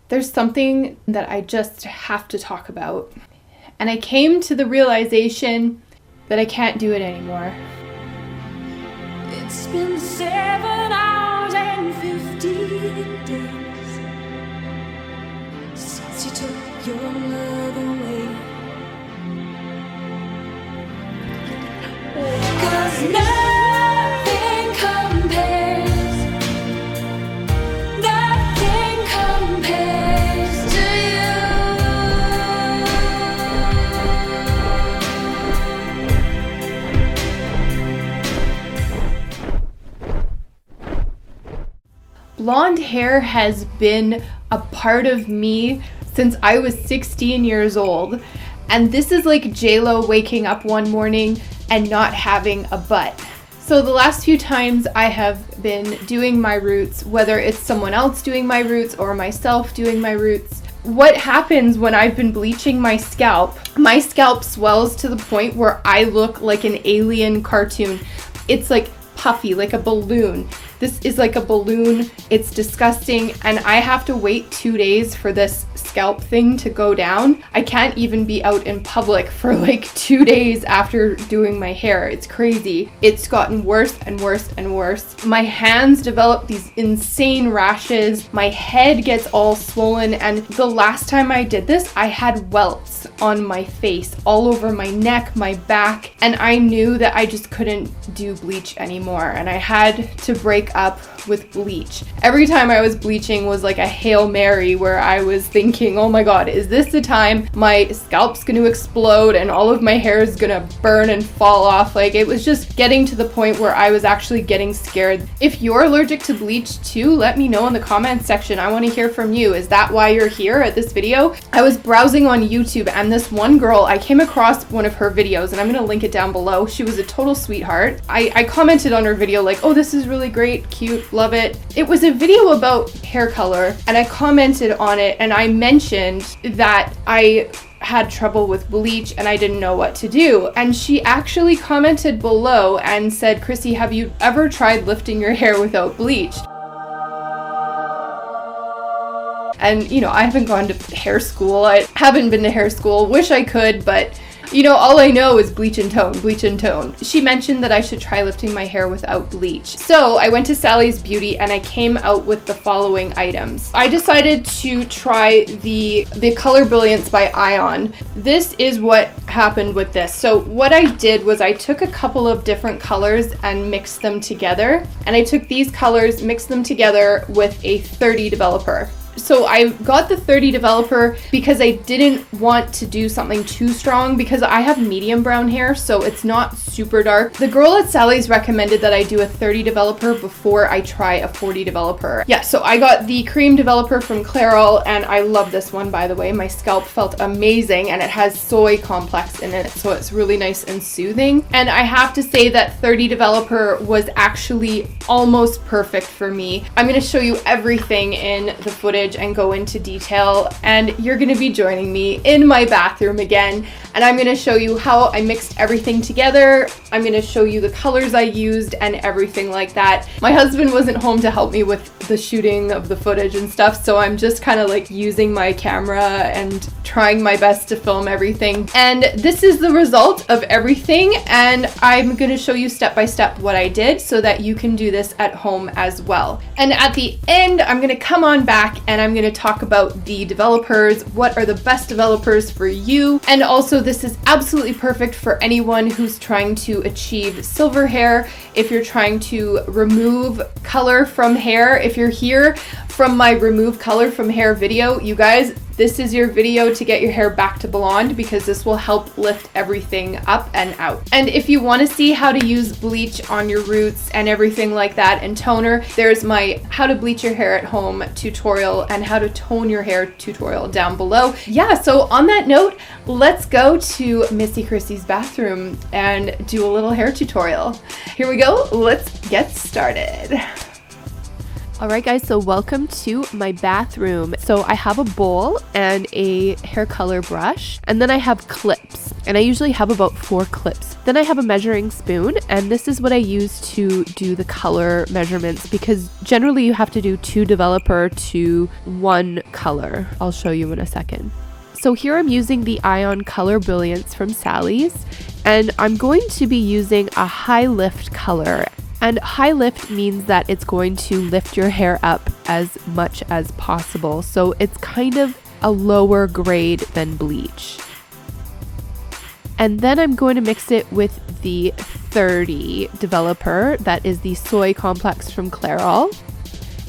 There's something that I just have to talk about. And I came to the realization that I can't do it anymore. It's been 7 hours and 15 days since you took your love away. 'Cause nothing compares, nothing compares to you. Blonde hair has been a part of me since I was 16 years old. And this is like J-Lo waking up one morning and not having a butt. So the last few times I have been doing my roots, whether it's someone else doing my roots or myself doing my roots, what happens when I've been bleaching my scalp swells to the point where I look like an alien cartoon. It's like puffy, like a balloon. This is like a balloon. It's disgusting, and I have to wait 2 days for this scalp thing to go down. I can't even be out in public for like 2 days after doing my hair. It's crazy. It's gotten worse and worse and worse. My hands develop these insane rashes. My head gets all swollen, and the last time I did this, I had welts on my face, all over my neck, my back, and I knew that I just couldn't do bleach anymore, and I had to break up with bleach. Every time I was bleaching was like a Hail Mary, where I was thinking, oh my god, is this the time my scalp's gonna explode and all of my hair is gonna burn and fall off? Like, it was just getting to the point where I was actually getting scared. If you're allergic to bleach too, let me know in the comments section. I want to hear from you. Is that why you're here at this video? I was browsing on YouTube, and this one girl, I came across one of her videos, and I'm gonna link it down below. She was a total sweetheart. I commented on her video like, oh, this is really great, cute, love it. It was a video about hair color, and I commented on it, and I mentioned that I had trouble with bleach and I didn't know what to do. And she actually commented below and said, Chrissy, have you ever tried lifting your hair without bleach? And, you know, I haven't gone to hair school. I haven't been to hair school. Wish I could, but, you know, all I know is bleach and tone, bleach and tone. She mentioned that I should try lifting my hair without bleach. So I went to Sally's Beauty and I came out with the following items. I decided to try the Color Brilliance by Ion. This is what happened with this. So what I did was I took a couple of different colors and mixed them together. And I took these colors, mixed them together with a 30 developer. So I got the 30 developer because I didn't want to do something too strong, because I have medium brown hair, so it's not super dark. The girl at Sally's recommended that I do a 30 developer before I try a 40 developer. Yeah, so I got the cream developer from Clairol, and I love this one, by the way. My scalp felt amazing, and it has soy complex in it, so it's really nice and soothing. And I have to say that 30 developer was actually almost perfect for me. I'm going to show you everything in the footage and go into detail, and you're going to be joining me in my bathroom again, and I'm going to show you how I mixed everything together. I'm going to show you the colors I used and everything like that. My husband wasn't home to help me with the shooting of the footage and stuff, so I'm just kind of like using my camera and trying my best to film everything. And this is the result of everything, and I'm going to show you step by step what I did so that you can do this at home as well. And at the end, I'm going to come on back and I'm going to talk about the developers, what are the best developers for you, and also this is absolutely perfect for anyone who's trying to achieve silver hair, if you're trying to remove color from hair. If you're here from my remove color from hair video, you guys, this is your video to get your hair back to blonde, because this will help lift everything up and out. And if you want to see how to use bleach on your roots and everything like that, and toner, there's my how to bleach your hair at home tutorial and how to tone your hair tutorial down below. Yeah, so on that note, let's go to Missy Chrissy's bathroom and do a little hair tutorial. Here we go, let's get started. Alright guys, so welcome to my bathroom. So I have a bowl and a hair color brush, and then I have clips. And I usually have about 4 clips. Then I have a measuring spoon, and this is what I use to do the color measurements, because generally you have to do 2 developer to 1 color. I'll show you in a second. So here I'm using the Ion Color Brilliance from Sally's, and I'm going to be using a high lift color. And high lift means that it's going to lift your hair up as much as possible. So it's kind of a lower grade than bleach. And then I'm going to mix it with the 30 developer, that is the Soy Complex from Clairol.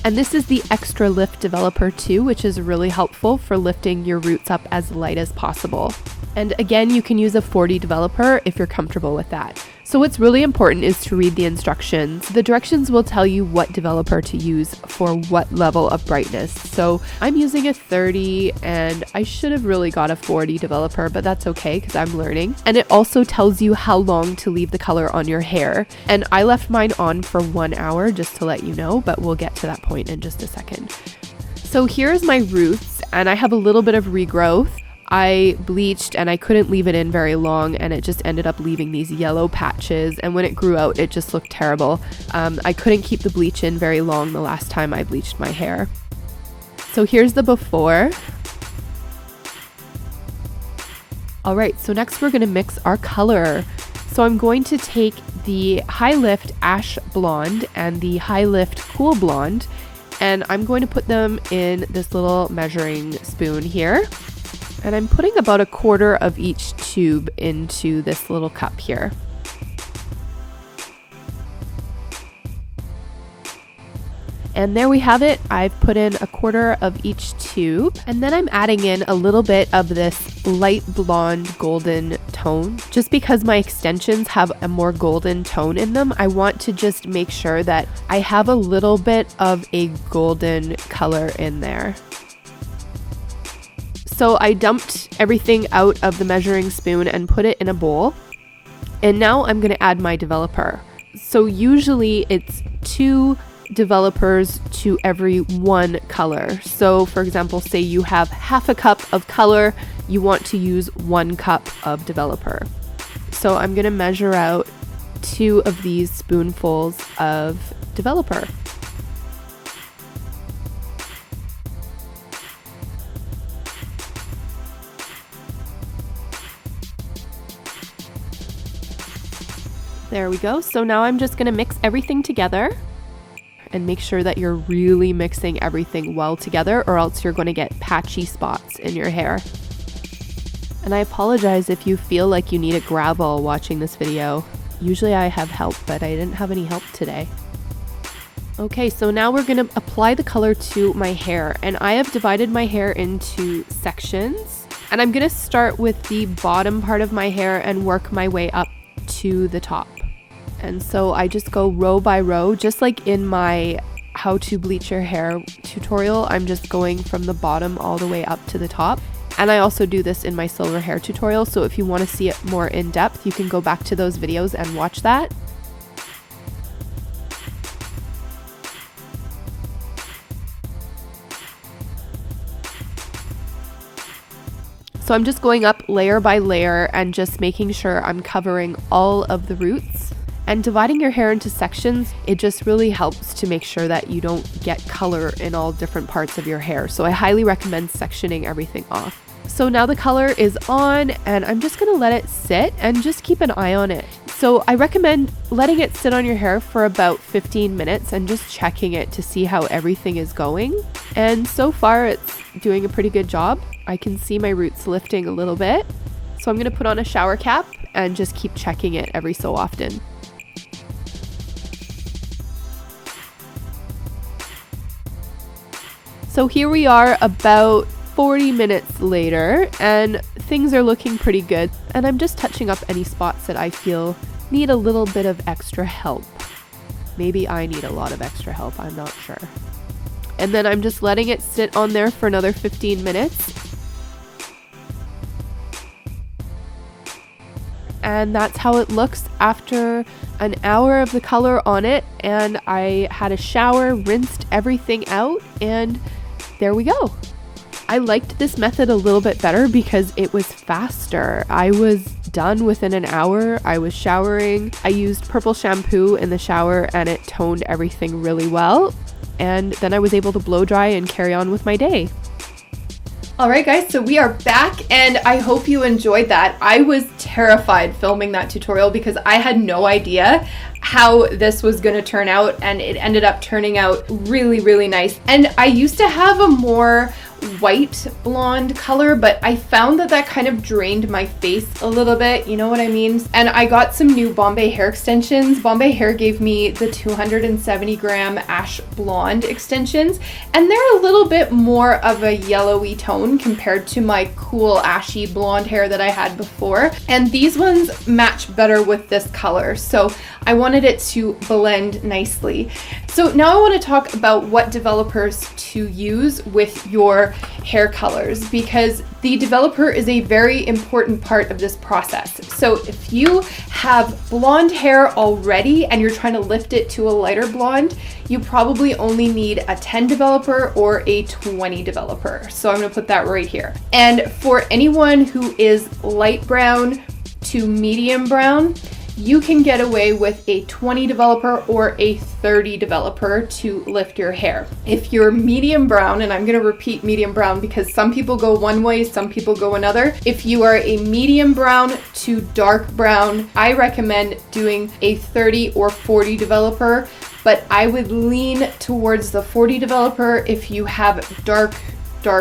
And this is the Extra Lift developer too, which is really helpful for lifting your roots up as light as possible. And again, you can use a 40 developer if you're comfortable with that. So what's really important is to read the instructions. The directions will tell you what developer to use for what level of brightness. So I'm using a 30 and I should have really got a 40 developer, but that's okay because I'm learning. And it also tells you how long to leave the color on your hair. And I left mine on for 1 hour just to let you know, but we'll get to that point in just a second. So here's my roots, and I have a little bit of regrowth. I bleached and I couldn't leave it in very long, and it just ended up leaving these yellow patches, and when it grew out it just looked terrible. I couldn't keep the bleach in very long the last time I bleached my hair. So here's the before. Alright, so next we're going to mix our color. So I'm going to take the High Lift Ash Blonde and the High Lift Cool Blonde, and I'm going to put them in this little measuring spoon here. And I'm putting about 1/4 of each tube into this little cup here. And there we have it. I've put in 1/4 of each tube. And then I'm adding in a little bit of this light blonde golden tone. Just because my extensions have a more golden tone in them, I want to just make sure that I have a little bit of a golden color in there. So I dumped everything out of the measuring spoon and put it in a bowl. And now I'm going to add my developer. So usually it's 2 developers to every 1 color. So for example, say you have half a cup of color, you want to use 1 cup of developer. So I'm going to measure out 2 of these spoonfuls of developer. There we go. So now I'm just going to mix everything together and make sure that you're really mixing everything well together, or else you're going to get patchy spots in your hair. And I apologize if you feel like you need a gravel watching this video. Usually I have help, but I didn't have any help today. Okay, so now we're going to apply the color to my hair, and I have divided my hair into sections, and I'm going to start with the bottom part of my hair and work my way up to the top. And so I just go row by row, just like in my how to bleach your hair tutorial. I'm just going from the bottom all the way up to the top. And I also do this in my silver hair tutorial, so if you want to see it more in depth, you can go back to those videos and watch that. So I'm just going up layer by layer and just making sure I'm covering all of the roots. And dividing your hair into sections, it just really helps to make sure that you don't get color in all different parts of your hair. So I highly recommend sectioning everything off. So now the color is on, and I'm just gonna let it sit and just keep an eye on it. So I recommend letting it sit on your hair for about 15 minutes and just checking it to see how everything is going. And so far it's doing a pretty good job. I can see my roots lifting a little bit. So I'm gonna put on a shower cap and just keep checking it every so often. So here we are about 40 minutes later, and things are looking pretty good. And I'm just touching up any spots that I feel need a little bit of extra help. Maybe I need a lot of extra help, I'm not sure. And then I'm just letting it sit on there for another 15 minutes. And that's how it looks after an hour of the color on it. And I had a shower, rinsed everything out, and there we go. I liked this method a little bit better because it was faster. I was done within an hour. I was showering. I used purple shampoo in the shower and it toned everything really well. And then I was able to blow dry and carry on with my day. All right, guys, so we are back and I hope you enjoyed that. I was terrified filming that tutorial because I had no idea how this was going to turn out, and it ended up turning out really, really nice. And I used to have a more white blonde color, but I found that kind of drained my face a little bit, you know what I mean? And I got some new Bombay hair extensions. Bombay Hair gave me the 270 gram ash blonde extensions, and they're a little bit more of a yellowy tone compared to my cool ashy blonde hair that I had before. And these ones match better with this color, so I wanted it to blend nicely. So now I want to talk about what developers to use with your hair colors, because the developer is a very important part of this process. So if you have blonde hair already and you're trying to lift it to a lighter blonde, you probably only need a 10 developer or a 20 developer. So I'm going to put that right here. And for anyone who is light brown to medium brown, you can get away with a 20 developer or a 30 developer to lift your hair. If you're medium brown, and I'm going to repeat medium brown because some people go one way, some people go another. If you are a medium brown to dark brown, I recommend doing a 30 or 40 developer, but I would lean towards the 40 developer if you have dark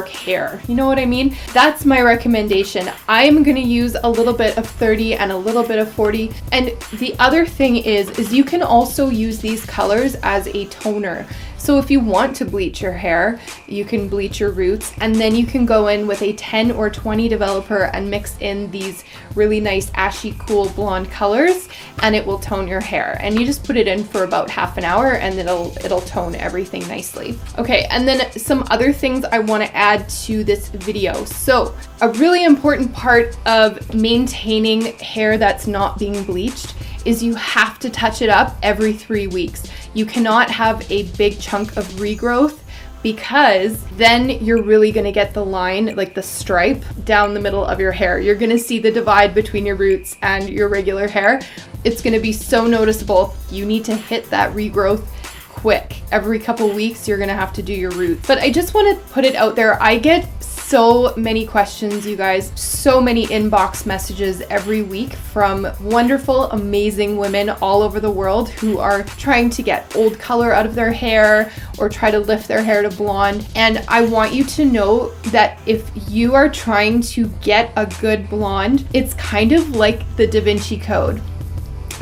hair. You know what I mean? That's my recommendation. I'm going to use a little bit of 30 and a little bit of 40. And the other thing is you can also use these colors as a toner. So if you want to bleach your hair, you can bleach your roots, and then you can go in with a 10 or 20 developer and mix in these really nice ashy cool blonde colors, and it will tone your hair. And you just put it in for about half an hour and it'll tone everything nicely. Okay, and then some other things I want to add to this video. So a really important part of maintaining hair that's not being bleached is you have to touch it up every 3 weeks. You cannot have a big chunk of regrowth, because then you're really going to get the line, like the stripe down the middle of your hair. You're going to see the divide between your roots and your regular hair. It's going to be so noticeable. You need to hit that regrowth quick. Every couple weeks you're going to have to do your roots. But I just want to put it out there. I get so many questions, you guys, so many inbox messages every week from wonderful, amazing women all over the world who are trying to get old color out of their hair or try to lift their hair to blonde. And I want you to know that if you are trying to get a good blonde, it's kind of like the Da Vinci Code.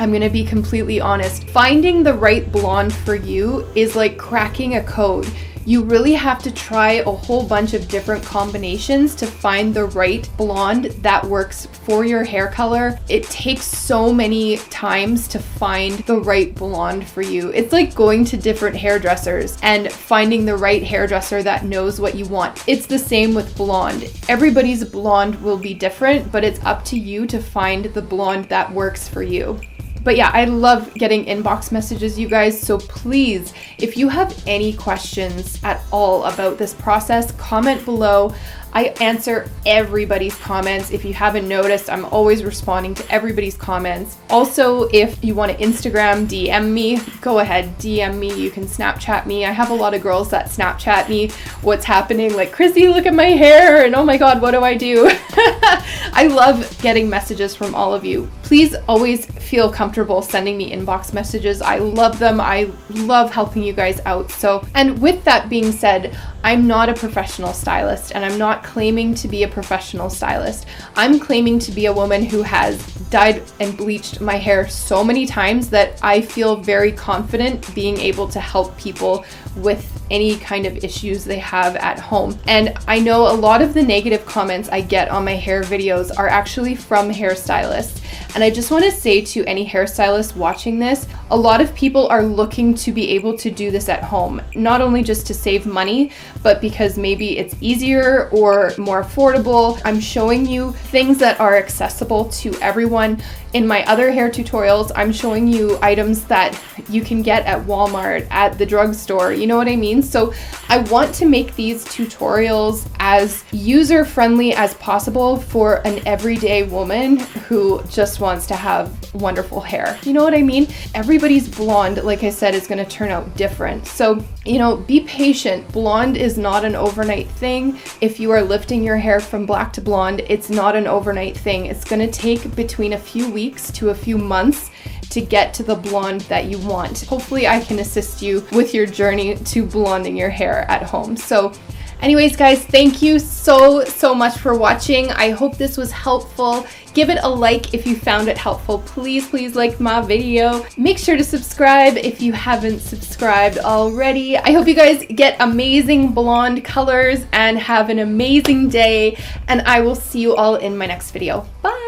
I'm gonna be completely honest. Finding the right blonde for you is like cracking a code. You really have to try a whole bunch of different combinations to find the right blonde that works for your hair color. It takes so many times to find the right blonde for you. It's like going to different hairdressers and finding the right hairdresser that knows what you want. It's the same with blonde. Everybody's blonde will be different, but it's up to you to find the blonde that works for you. But yeah, I love getting inbox messages, you guys. So please, if you have any questions at all about this process, comment below. I answer everybody's comments. If you haven't noticed, I'm always responding to everybody's comments. Also, if you want to Instagram DM me, go ahead, DM me. You can Snapchat me. I have a lot of girls that Snapchat me what's happening, like, Chrissy, look at my hair, and oh my God, what do I do? I love getting messages from all of you. Please always feel comfortable sending me inbox messages. I love them. I love helping you guys out. So, and with that being said, I'm not a professional stylist, and I'm not claiming to be a professional stylist. I'm claiming to be a woman who has dyed and bleached my hair so many times that I feel very confident being able to help people with any kind of issues they have at home. And I know a lot of the negative comments I get on my hair videos are actually from hairstylists. And I just want to say to any hairstylist watching this, A lot of people are looking to be able to do this at home, not only just to save money, but because maybe it's easier or more affordable. I'm showing you things that are accessible to everyone. In my other hair tutorials, I'm showing you items that you can get at Walmart, at the drugstore, you know what I mean? So I want to make these tutorials as user-friendly as possible for an everyday woman who just wants to have wonderful hair. You know what I mean? Everybody's blonde, like I said, is going to turn out different. So, you know, be patient. Blonde is not an overnight thing. If you are lifting your hair from black to blonde, it's not an overnight thing. It's going to take between a few weeks to a few months to get to the blonde that you want. Hopefully I can assist you with your journey to blonding your hair at home. So anyways, guys, thank you so much for watching. I hope this was helpful. Give it a like if you found it helpful. Please like my video. Make sure to subscribe if you haven't subscribed already. I hope you guys get amazing blonde colors and have an amazing day, and I will see you all in my next video. Bye!